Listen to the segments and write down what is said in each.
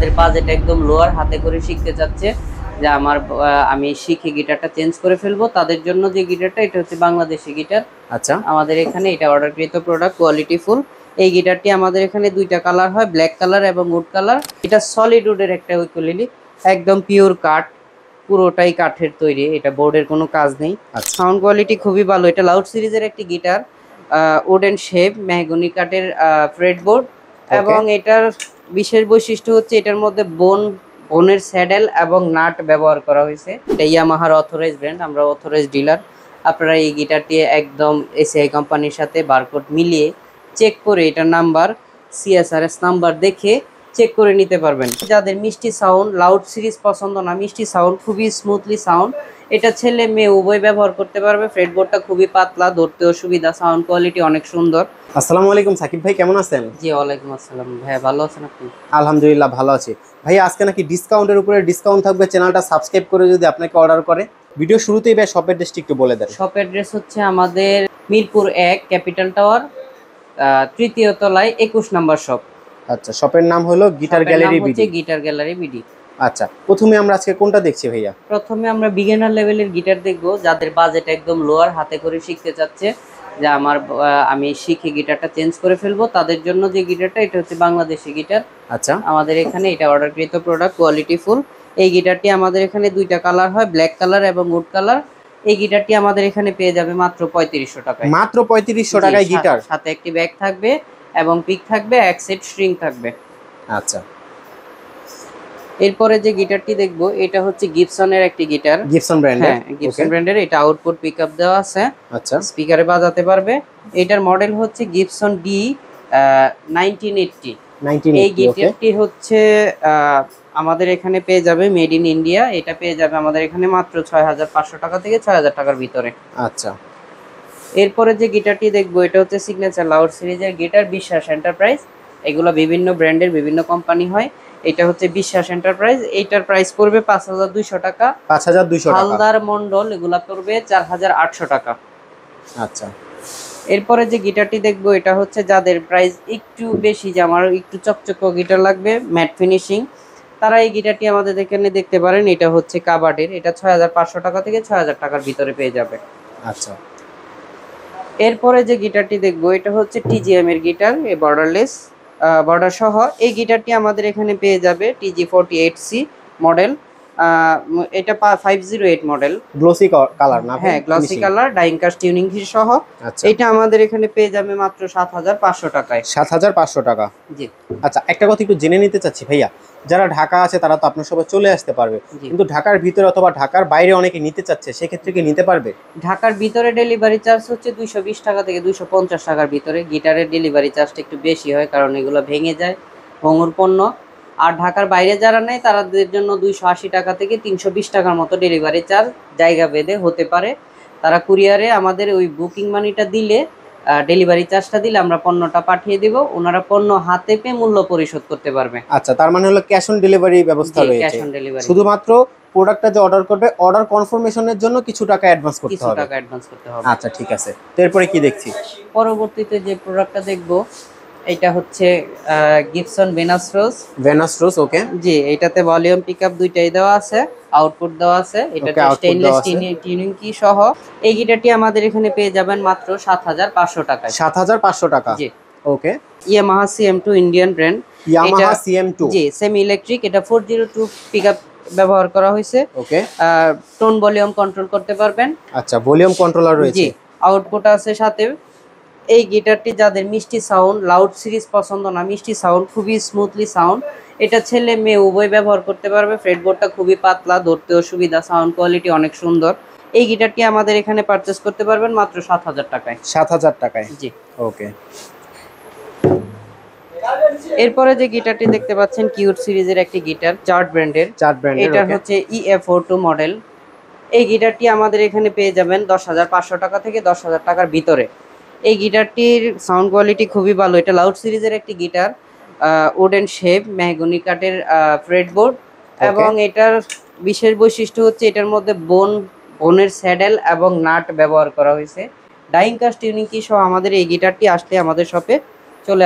যাদের বাজেট একদম লোয়ার, হাতে করে শিখতে চাচ্ছে যে আমি শিখে গিটারটা চেঞ্জ করে ফেলবো, তাদের জন্য যে গিটারটা, এটা হচ্ছে বাংলাদেশি গিটার। আচ্ছা, আমাদের এখানে এটা অর্ডারকৃত প্রোডাক্ট, কোয়ালিটি ফুল। এই গিটারটি আমাদের এখানে দুইটা কালার হয়, ব্ল্যাক কালার এবং উড কালার। এটা সলিড উডের একটা উকুলেলে, একদম পিওর কাঠ, পুরোটাই কাঠের তৈরি, এটা বোর্ডের কোনো কাজ নেই। সাউন্ড কোয়ালিটি খুবই ভালো। এটা লাউড সিরিজের একটি গিটার, উডেন শেপ, মেহগনি কাঠের ফ্রেট বোর্ড। এবং এটার বিশেষ বৈশিষ্ট্য হচ্ছে এটার মধ্যে বোনের স্যাডেল এবং নাট ব্যবহার করা হয়েছে। এটা ইয়ামাহার অথরাইজ ব্র্যান্ড, আমরা অথরাইজ ডিলার। আপনারা এই গিটারটি একদম এসিআই কোম্পানির সাথে বারকোড মিলিয়ে চেক করে এটার নাম্বার, সিএসআরএস নাম্বার দেখে চেক করে নিতে পারবেন। যাদের মিষ্টি সাউন্ড, লাউড সিরিজ পছন্দ না, মিষ্টি সাউন্ড, খুবই স্মুথলি সাউন্ড, এটা ছেলে মেয়ে উভয় ব্যবহার করতে পারবে। ফ্রেটবোর্ডটা খুবই পাতলা, ধরতেও সুবিধা, সাউন্ড কোয়ালিটি অনেক সুন্দর। আসসালামু আলাইকুম সাকিব ভাই, কেমন আছেন? জি ওয়ালাইকুম আসসালাম ভাইয়া, ভালো আছেন আপনি? আলহামদুলিল্লাহ ভালো আছি ভাই। আজকে নাকি ডিসকাউন্টের উপরে ডিসকাউন্ট থাকবে, চ্যানেলটা সাবস্ক্রাইব করে যদি আপনাকে অর্ডার করে। ভিডিও শুরুতেই ভাই শপ অ্যাড্রেসটি একটু বলে দেন। শপ অ্যাড্রেস হচ্ছে আমাদের মিরপুর 1 ক্যাপিটাল টাওয়ার, তৃতীয় তলায় 21 নম্বর শপ। আচ্ছা, শপের নাম হলো guitar gallery BD. Guitar gallery BD. আচ্ছা, প্রথমে আমরা আজকে কোনটা দেখছি ভাইয়া? প্রথমে আমরা বিগিনার লেভেলের গিটার দেখবো, যাদের বাজেট একদম লোয়ার, হাতে করে শিখতে চাচ্ছে যে আমি শিখে গিটারটা চেঞ্জ করে ফেলবো, তাদের জন্য যে গিটারটা, এটা হচ্ছে বাংলাদেশি গিটার। আচ্ছা, আমাদের এখানে এটা অর্ডারকৃত প্রোডাক্ট, কোয়ালিটি ফুল। এই গিটারটি আমাদের এখানে দুইটা কালার হয়, ব্ল্যাক কালার এবং উড কালার। এই গিটারটি আমাদের এখানে পেয়ে যাবে মাত্র 3500 টাকায়। মাত্র 3500 টাকায় গিটার, সাথে একটি ব্যাগ থাকবে এবং পিক থাকবে, এক সেট স্ট্রিং থাকবে। আচ্ছা, এরপরে যে গিটারটি দেখবো, এটা হচ্ছে গিবসনের একটি গিটার, গিবসন ব্র্যান্ডের। হ্যাঁ গিবসন ব্র্যান্ডের। এটা আউটপুট পিকআপ দেওয়া আছে, আচ্ছা, স্পিকারে বাজাতে পারবে। এটার মডেল হচ্ছে গিবসন ডি 1980। এই গিটারটি হচ্ছে আমাদের এখানে পেয়ে যাবে মেড ইন ইন্ডিয়া। এটা পেয়ে যাবে আমাদের এখানে মাত্র 6500 টাকা থেকে 6000 টাকার ভিতরে। আচ্ছা, এরপরে যে গিটারটি দেখবো, এটা হচ্ছে সিগনেচার লাউড সিরিজের গিটার, বিশ্বাস এন্টারপ্রাইজ। এগুলো বিভিন্ন ব্র্যান্ডের, বিভিন্ন কোম্পানি হয়। এটা হচ্ছে বিশ্বাস এন্টারপ্রাইজ। এইটার প্রাইস পড়বে 5200 টাকা। 5200 টাকা। হালদার মন্ডল এগুলা পড়বে 4800 টাকা। আচ্ছা, এরপরে যে গিটারটি দেখবো, এটা হচ্ছে যাদের প্রাইস একটু বেশি, যে আমার একটু চকচকে গিটার লাগবে, ম্যাট ফিনিশিং, তারা এই গিটারটি আমাদের এখানে দেখতে পারেন। এটা হচ্ছে কাবার্ডের, এটা 6500 টাকা থেকে 6000 টাকার ভিতরে পেয়ে যাবে। আচ্ছা, এরপরে যে গিটারটি দেখবো, এটা হচ্ছে টিজিএম এর গিটার, এই বর্ডারলেস, বর্ডার সহ। এই গিটারটি আমাদের এখানে পেয়ে যাবে TG48C মডেল। এটা 508 মডেল, গ্লসি কালার না? হ্যাঁ glossy colour, dyeing cast tuning সহ। এটা আমাদের এখানে পেয়ে যাবে মাত্র 7500 টাকায়। 7500 টাকা, জি। আচ্ছা, একটা কথা একটু জেনে নিতে চাচ্ছি ভাইয়া, যারা ঢাকা আছে তারা তো আপনার সবাই চলে আসতে পারবে, কিন্তু ঢাকার ভিতরে অথবা ঢাকার বাইরে অনেকে নিতে চাচ্ছে, সেক্ষেত্রে কি নিতে পারবে? ঢাকার ভিতরে ডেলিভারি চার্জ হচ্ছে 220 টাকা থেকে 250 টাকার ভিতরে। গিটারের ডেলিভারি চার্জটা একটু বেশি হয়, কারণ এগুলো ভেঙে যায়, ভঙ্গুর পণ্য। আর ঢাকার বাইরে যারা নেয় তাদের জন্য 280 টাকা থেকে 320 টাকার মতো ডেলিভারি চার্জ জায়গা ভেদে হতে পারে। তারা কুরিয়ারে আমাদের ওই বুকিং মানিটা দিলে, ডেলিভারি চার্জটা দিলে আমরা পণ্যটা পাঠিয়ে দিব, ওনারা পণ্য হাতে পেয়ে মূল্য পরিশোধ করতে পারবে। আচ্ছা, তার মানে হলো ক্যাশ অন ডেলিভারি ব্যবস্থা রয়েছে। ক্যাশ অন ডেলিভারি, শুধুমাত্র প্রোডাক্টটা যে অর্ডার করবে, অর্ডার কনফার্মেশনের জন্য কিছু টাকা অ্যাডভান্স করতে হবে। আচ্ছা, ঠিক আছে। এরপরে কি দেখছি? পরবর্তীতে যে প্রোডাক্টটা দেখবো, এটা হচ্ছে গিবসন ভেনাস রোজ। ওকে, জি। এটাতে ভলিউম পিকআপ দুইটাই দেওয়া আছে, আউটপুট দেওয়া আছে। এটা স্টেইনলেস টিউনিং কি সহ। এই গিটারটি আমাদের এখানে পেয়ে যাবেন মাত্র 7500 টাকায়। 7500 টাকা, জি। Okay. Yamaha CM2 Indian brand, Yamaha CM2, জি, সেমি ইলেকট্রিক। এটা 402 পিকআপ ব্যবহার করা হয়েছে। ওকে, টোন ভলিউম কন্ট্রোল করতে পারবেন। আচ্ছা, ভলিউম কন্ট্রোলার রয়েছে, জি, আউটপুট আছে সাথে। এই গিটারটি যাদের মিষ্টি সাউন্ড, লাউড সিরিজ পছন্দ না, মিষ্টি সাউন্ড, খুবই স্মুথলি সাউন্ড, এটা ছেলে মেয়ে উভয় ব্যবহার করতে পারবে। ফ্রেটবোর্ডটা খুবই পাতলা, ধরতেও সুবিধা, সাউন্ড কোয়ালিটি অনেক সুন্দর। এই গিটারটি আমাদের এখানে পারচেস করতে পারবেন মাত্র 7000 টাকায়। 7000 টাকায়, জি, ওকে। এরপরে যে গিটারটি দেখতে পাচ্ছেন, কিউট সিরিজের একটি গিটার, চার্ট ব্র্যান্ডের। এটা হচ্ছে EF42 মডেল। এই গিটারটি আমাদের এখানে পেয়ে যাবেন 10500 টাকা থেকে 10000 টাকার ভিতরে। এই গিটারটির সাউন্ড কোয়ালিটি খুবই ভালো। এটা লাউড সিরিজের একটি গিটার, উডেন শেপ, মেহগনি কাঠের ফ্রেট বোর্ড। এবং এটার বিশেষ বৈশিষ্ট্য হচ্ছে এটার মধ্যে বোনের স্যাডেল এবং নাট ব্যবহার করা হয়েছে। ডাইং কাস্ট টিউনিং কি সহ আমাদের এই গিটারটি আসলে আমাদের শপে চলে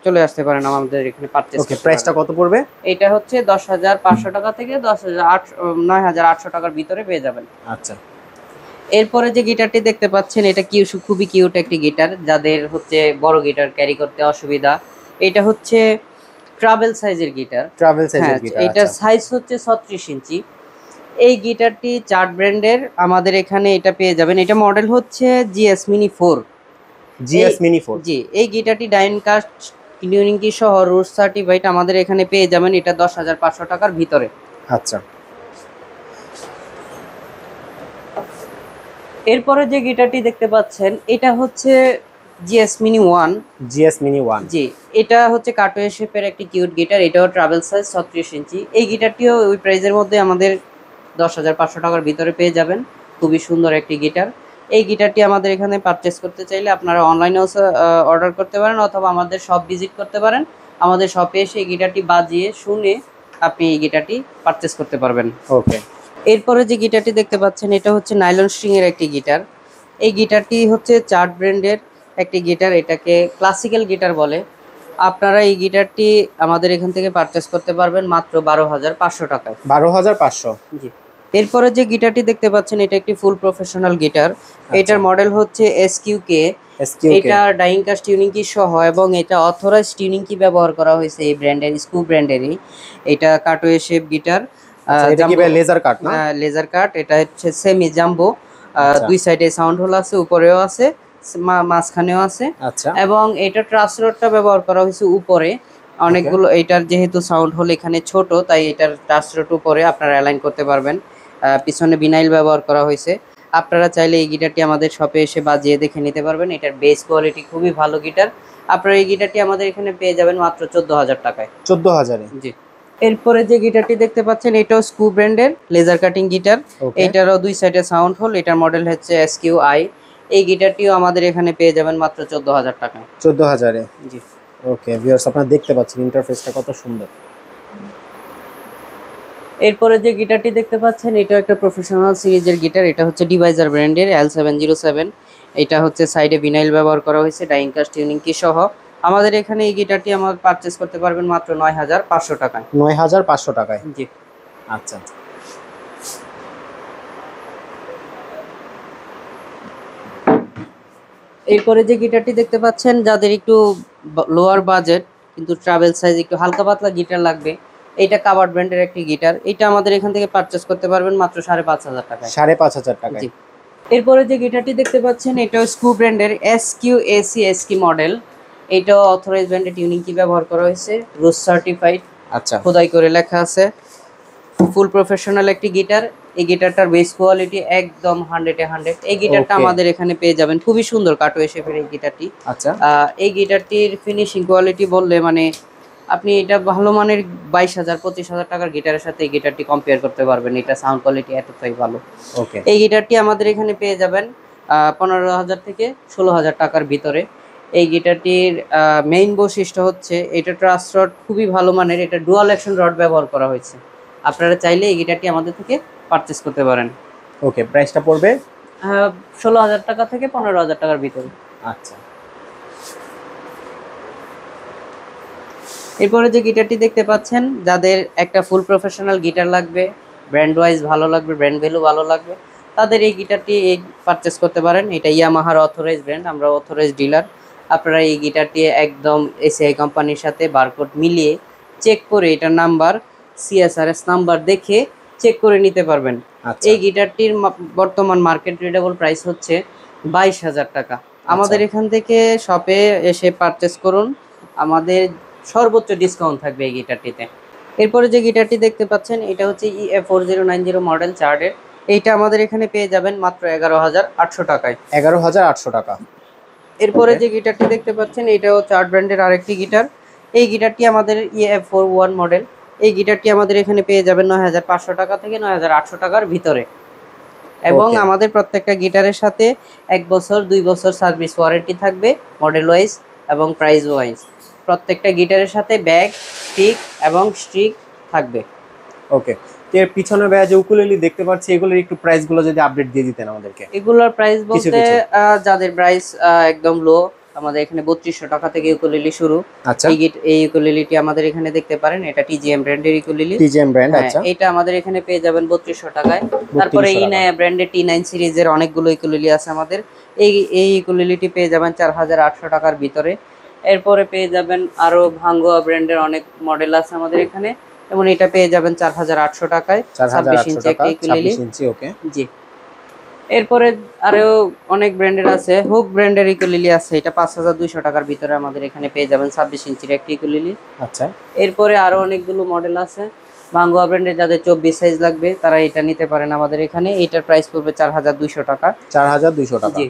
চলে আসতে পারেন আমাদের এখানে পারচেজ ওকে, করতে প্রাইসটা পারেন। কত পড়বে? এটা হচ্ছে 10,500 টাকা থেকে 9,800 টাকার ভিতরে পেয়ে যাবেন। আচ্ছা, এরপরে যে গিটারটি দেখতে পাচ্ছেন এটা খুবই কিউট একটি গিটার, যাদের হচ্ছে বড় গিটার ক্যারি করতে অসুবিধা। এটা হচ্ছে ট্রাভেল সাইজের গিটার। ট্রাভেল সাইজের হ্যাঁ, গিটার। এটার আচ্ছা, সাইজ হচ্ছে 36 ইঞ্চি। এই গিটারটি চার্ট ব্র্যান্ডের, আমাদের এখানে এটা পেয়ে যাবেন। এটা মডেল হচ্ছে জিএস মিনি 4। এই জিএস মিনি 4। জি, এই গিটারটি ডাইন কাস্ট টিউনিং কি সহ রুট সার্টিফাইড আমাদের এখানে পেয়ে যাবেন এটা 10,500 টাকার ভিতরে। আচ্ছা, এরপরে যে গিটারটি দেখতে পাচ্ছেন এটা হচ্ছে জিএস মিনি 1। GS mini 1। জি, এটা হচ্ছে কাটোয়া শেপের একটি কিউট গিটার। এটাও ট্রাভেল সাইজ 36 ইঞ্চি। এই গিটারটিও ওই প্রাইজের মধ্যে আমাদের 10,500 টাকার ভিতরে পেয়ে যাবেন। খুবই সুন্দর একটি গিটার। এই গিটারটি আমাদের এখানে পারচেস করতে চাইলে আপনারা অনলাইনেও অর্ডার করতে পারেন অথবা আমাদের শপ ভিজিট করতে পারেন। আমাদের শপে এসে এই গিটারটি বাজিয়ে শুনে আপনি এই গিটারটি পারচেস করতে পারবেন। ওকে, এরপরে যে গিটারটি দেখতে পাচ্ছেন এটা হচ্ছে নাইলন স্ট্রিং এর একটি গিটার। এই গিটারটি হচ্ছে চার্ট ব্র্যান্ডের একটি গিটার, এটাকে ক্লাসিক্যাল গিটার বলে। আপনারা এই গিটারটি আমাদের এখান থেকে পারচেস করতে পারবেন মাত্র 12,500 টাকায়। 12,500। জি। এরপরে যে গিটারটি দেখতে পাচ্ছেন এটা একটি ফুল প্রফেশনাল গিটার। এটার মডেল হচ্ছে এসকিউকে। এটা ডাইং কাস্ট টিউনিং কি সহ এবং এটা অথরাইজ টিউনিং কি ব্যবহার করা হয়েছে এই ব্র্যান্ডের, স্কু ব্র্যান্ডেরই। এটা কাটোয়া শেপ গিটার। এটা কি লেজার কাট না? Laser cut. এটা হচ্ছে সেমি জাম্বো। আচ্ছা, দুই সাইডে সাউন্ড হোল আছে, উপরেও আছে, মাঝখানেও আছে। আচ্ছা, এবং এটা ট্রাস রডটা ব্যবহার করা হয়েছে উপরে অনেকগুলো। এটার যেহেতু সাউন্ড হোল এখানে ছোট, তাই এটার ট্রাস রড উপরে আপনারা অ্যালাইন করতে পারবেন। পিছনে ভিনাইল ব্যবহার করা হয়েছে। আপনারা চাইলে এই গিটারটি আমাদের শপে এসে বাজিয়ে দেখে নিতে পারবেন। এটার বেস কোয়ালিটি খুবই ভালো গিটার। আপনারা এই গিটারটি আমাদের এখানে পেয়ে যাবেন মাত্র 14,000 টাকায়। 14,000-এ? জি। এরপরে যে গিটারটি দেখতে পাচ্ছেন এটাও স্কু ব্র্যান্ডের লেজার কাটিং গিটার। এটারও দুই সাইডে সাউন্ড হোল। এটার মডেল হচ্ছে এসকিউআই। এই গিটারটিও আমাদের এখানে পেয়ে যাবেন মাত্র 14,000 টাকায়। 14,000-এ? জি। ওকে ভিউয়ার্স, আপনারা দেখতে পাচ্ছেন ইন্টারফেসটা কত সুন্দর। এরপরে যে গিটারটি দেখতে পাচ্ছেন এটা একটা প্রফেশনাল সিরিজের গিটার। এটা হচ্ছে ডিভাইজার ব্র্যান্ডের L707। এটা হচ্ছে সাইডে ভিনাইল ব্যবহার করা হয়েছে ডাইং কাস্ট টিউনিং কি সহ। আমাদের এখানে এই গিটারটি আমার পারচেস করতে পারবেন মাত্র 9,500 টাকায়। 9,500 টাকায়? জি। আচ্ছা, এরপরে যে গিটারটি দেখতে পাচ্ছেন যাদের একটু লোয়ার বাজেট কিন্তু ট্রাভেল সাইজ একটু হালকা পাতলা গিটার লাগবে, এটা কাভার্ড ব্র্যান্ডের একটি গিটার। এটা আমাদের এখান থেকে পারচেস করতে পারবেন মাত্র 5,500 টাকায়। 5,500 টাকায়? জি। এরপরে যে গিটারটি দেখতে পাচ্ছেন এটাও স্কু ব্র্যান্ডের SQAC মডেল। এটাও অথরাইজ ব্র্যান্ডের টিউনিং কি ব্যবহার করা হয়েছে, রুস সার্টিফাইড। আচ্ছা, খোদাই করে লেখা আছে। ফুল প্রফেশনাল একটি গিটার। এই গিটারটার বেস কোয়ালিটি একদম 100-এ 100। এই গিটারটা আমাদের এখানে পেয়ে যাবেন। খুবই সুন্দর কাটোয়া শেপের এই গিটারটি। আচ্ছা, এই গিটারটির ফিনিশিং কোয়ালিটি বললে মানে আপনি এটা ভালো মানের 22,000-25,000 টাকার গিটারের সাথে এই গিটারটি কম্পেয়ার করতে পারবেন। এটা সাউন্ড কোয়ালিটি এতটাই ভালো। ওকে। এই গিটারটি আমাদের এখানে পেয়ে যাবেন 15,000 থেকে 16,000 টাকার ভিতরে। এই গিটারটির মেইন বৈশিষ্ট্য হচ্ছে এটা ট্রাস রড খুবই ভালো মানের। এটা ডুয়াল অ্যাকশন রড ব্যবহার করা হয়েছে। আপনারা চাইলে এই গিটারটি আমাদের থেকে পারচেস করতে পারেন। ওকে, প্রাইসটা পড়বে 16,000 টাকা থেকে 15,000 টাকার ভিতরে। আচ্ছা, এরপরে যে গিটারটি দেখতে পাচ্ছেন যাদের একটা ফুল প্রফেশনাল গিটার লাগবে, ব্র্যান্ড ওয়াইজ ভালো লাগবে, ব্র্যান্ড ভ্যালু ভালো লাগবে, তাদের এই গিটারটি পারচেস করতে পারেন। এটা ইয়ামাহার অথরাইজ ব্র্যান্ড, আমরা অথরাইজ ডিলার। আপনারা এই গিটারটি একদম এসিআই কোম্পানির সাথে বারকোড মিলিয়ে চেক করে এটার নাম্বার CSRS নাম্বার দেখে চেক করে নিতে পারবেন। এই গিটারটির বর্তমান মার্কেট রিডেবল প্রাইস হচ্ছে 22,000 টাকা। আমাদের এখান থেকে শপে এসে পারচেস করুন, আমাদের সর্বোচ্চ ডিসকাউন্ট থাকবে এই গিটারটিতে। এরপরে যে গিটারটি দেখতে পাচ্ছেন এটা হচ্ছে EF4090 মডেল চার্টের। এইটা আমাদের এখানে পেয়ে যাবেন মাত্র 11,800 টাকায়। 11,800 টাকা? এরপরে যে গিটারটি দেখতে পাচ্ছেন এটাও চার্ট ব্র্যান্ডের আরেকটি গিটার। এই গিটারটি আমাদের EF41 মডেল। এই গিটারটি আমাদের এখানে পেয়ে যাবেন 9,500 টাকা থেকে 9,800 টাকার ভিতরে। এবং আমাদের প্রত্যেকটা গিটারের সাথে 1 বছর 2 বছর সার্ভিস ওয়ারেন্টি থাকবে মডেল ওয়াইজ এবং প্রাইস ওয়াইজ। প্রত্যেকটা গিটারের সাথে ব্যাগ, স্টিক এবং স্ট্রিক থাকবে। ওকে, এর পিছনে ভাইয়া যে উকুলেলি দেখতে পাচ্ছি এগুলোর একটু প্রাইস গুলো যদি আপডেট দিয়ে দিতেন আমাদেরকে। এগুলোর প্রাইস বলতে যাদের প্রাইস একদম লো আমাদের এখানে 3200 টাকা থেকে ইউকুলেলি শুরু। আচ্ছা, এই ইউকুলেলিটি আমাদের এখানে দেখতে পারেন, এটা টিজিএম ব্র্যান্ডের ইউকুলেলি। TGM brand. হ্যাঁ, আচ্ছা, এটা আমাদের এখানে পেয়ে যাবেন 3200 টাকায়। তারপরে 3200 টাকা। ইনায়া ব্র্যান্ডের T9 সিরিজের অনেকগুলো ইউকুলেলি আছে আমাদের। এই ইউকুলেলিটি পেয়ে যাবেন 4800 টাকার ভিতরে। এরপরে পেয়ে যাবেন আরো ভাঙ্গুয়া ব্র্যান্ডের অনেক মডেল আছে আমাদের এখানে, এবং এটা পেয়ে যাবেন 4800 টাকায়, 26 4800 ইঞ্চি টাকা, একটা ইউকুলেলি। 26 ইঞ্চি। ওকে, জি। এরপরে আরো অনেক ব্র্যান্ডের আছে, হুক ব্র্যান্ডের ইকুলিলি আছে, এটা 5200 টাকার ভিতরে আমাদের এখানে পেয়ে যাবেন 26 ইঞ্চির একটা ইকুলিলি। আচ্ছা, এরপরে আরো অনেকগুলো মডেল আছে। ভাঙ্গুয়া ব্র্যান্ডের যাদের 24 সাইজ লাগবে তারা এটা নিতে পারেন আমাদের এখানে। এটার প্রাইস পড়বে 4200 টাকা। 4200 টাকা। জি।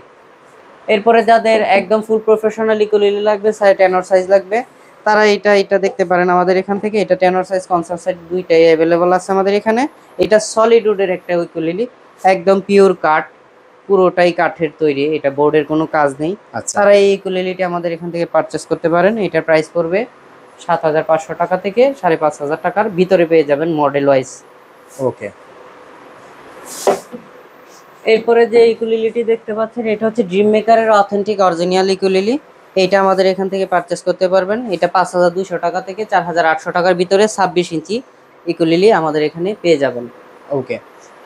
এরপরে যাদের একদম ফুল প্রফেশনাল ইকুলিলি লাগবে, টেনর সাইজ লাগবে, তারা এটা দেখতে পারেন আমাদের এখান থেকে। এটা টেনর সাইজ কনসার্ট সাইজ দুইটাই অ্যাভেলেবল আছে আমাদের এখানে। এটা সলিড উডের একটা ইকুলিলি, একদম পিওর কাঠ, পুরোটাই কাঠের তৈরি, এটা বোর্ডের কোনো কাজ নেই। আচ্ছা, তারা এই ইকুলিলিটি আমাদের এখান থেকে পারচেস করতে পারেন। এটার প্রাইস পড়বে 7500 টাকা থেকে 5500 টাকার ভিতরে পেয়ে যাবেন মডেল ওয়াইজ। ওকে। এরপরে যে ইকুলিলিটি দেখতে পাচ্ছেন, এটা হচ্ছে ড্রিম মেকারের অথেন্টিক অরিজিনাল ইকুলিলি। এটা আমাদের এখান থেকে পারচেস করতে পারবেন। এটা 5200 টাকা থেকে 4800 টাকার ভিতরে 26 ইঞ্চি ইকুলিলি আমাদের এখানে পেয়ে যাবেন। ওকে,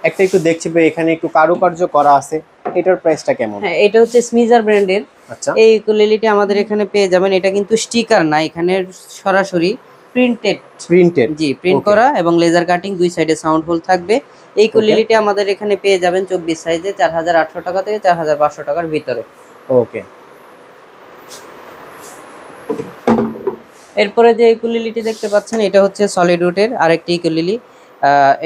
একটা একটু দেখছি ভাই, এখানে একটু কারুকার্য করা আছে, এটার প্রাইসটা কেমন? হ্যাঁ, এটা হচ্ছে স্মিজার ব্র্যান্ডের। আচ্ছা, এই ইকুলিলিটি আমাদের এখানে পেয়ে যাবেন। এটা কিন্তু স্টিকার না, এখানে সরাসরি প্রিন্টেড। প্রিন্টেড। জি, প্রিন্ট ওকে, করা এবং লেজার কাটিং, দুই সাইডে সাউন্ড হোল থাকবে। এই ইকুলিলিটি আমাদের এখানে পেয়ে যাবেন 24 সাইজে 4800 টাকা থেকে 4500 টাকার ভিতরে। ওকে। এরপরে যে ইকুলিলিটি দেখতে পাচ্ছেন, এটা হচ্ছে সলিড উডের আরেকটি ইকুলিলি।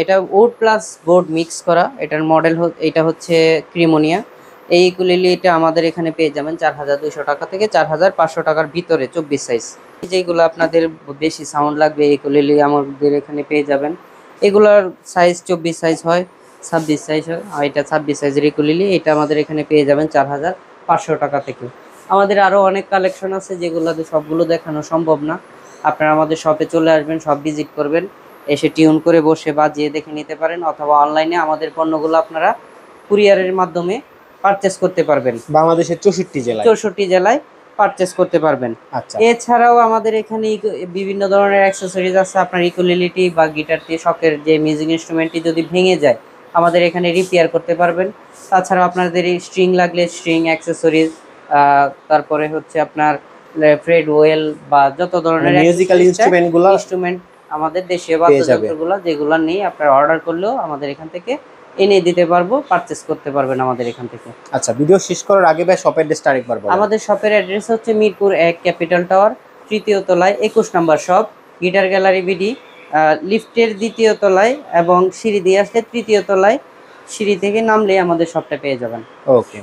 এটা উড প্লাস বোর্ড মিক্স করা। এটার মডেল এটা হচ্ছে ক্রিমোনিয়া। এই ইকুলিলিটা আমাদের এখানে পেয়ে যাবেন 4200 টাকা থেকে 4500 টাকার ভিতরে 24 সাইজ। যেগুলো আপনাদের বেশি সাউন্ড লাগবে এই ইকুলিলি আমাদের এখানে পেয়ে যাবেন। এগুলার সাইজ 24 সাইজ হয়, 26 সাইজ হয়। আর এটা 26 সাইজের ইকুলিলি, এটা আমাদের এখানে পেয়ে যাবেন 4500 টাকা থেকে। আমাদের আরো অনেক কালেকশন আছে, যেগুলোতে সবগুলো দেখানো সম্ভব না। আপনারা আমাদের শপে চলে আসবেন, সব ভিজিট করবেন, এসে টিউন করে বসে বাজিয়ে দেখে নিতে পারেন, অথবা অনলাইনে আমাদের পণ্যগুলো আপনারা কুরিয়ারের মাধ্যমে পারচেস করতে পারবেন। বাংলাদেশের 64 জেলায় পারচেস করতে পারবেন। আচ্ছা, এছাড়াও আমাদের এখানে বিভিন্ন ধরনের অ্যাক্সেসরিজ আছে। আপনার ইকুলিলিটি বা গিটারটি, শখের যে মিউজিক ইনস্ট্রুমেন্টটি যদি ভেঙে যায়, আমাদের এখানে রিপেয়ার করতে পারবেন। তাছাড়াও আপনাদের স্ট্রিং লাগলে স্ট্রিং অ্যাক্সেসরিজ, তারপরে হচ্ছে আপনার ফ্রেড ওয়েল বা যত ধরনের মিউজিক্যাল ইনস্ট্রুমেন্ট আমাদের দেশীয় বাদ্যযন্ত্রগুলো যেগুলো নেই, আপনারা অর্ডার করলেও আমাদের এখান থেকে এনে দিতে পারবো, পারচেস করতে পারবেন আমাদের এখান থেকে। আচ্ছা, ভিডিও শেষ করার আগে ভাই শপের অ্যাড্রেসটা আরেকবার বলুন। আমাদের শপের অ্যাড্রেস হচ্ছে মিরপুর 1 ক্যাপিটাল টাওয়ার, 3য় তলায় 21 নম্বর শপ, গিটার গ্যালারি বিডি। লিফটের 2য় তলায় এবং সিঁড়ি দিয়ে আসলে 3য় তলায়, সিঁড়ি থেকে নামলে আমাদের শপটা পেয়ে যাবেন। ওকে।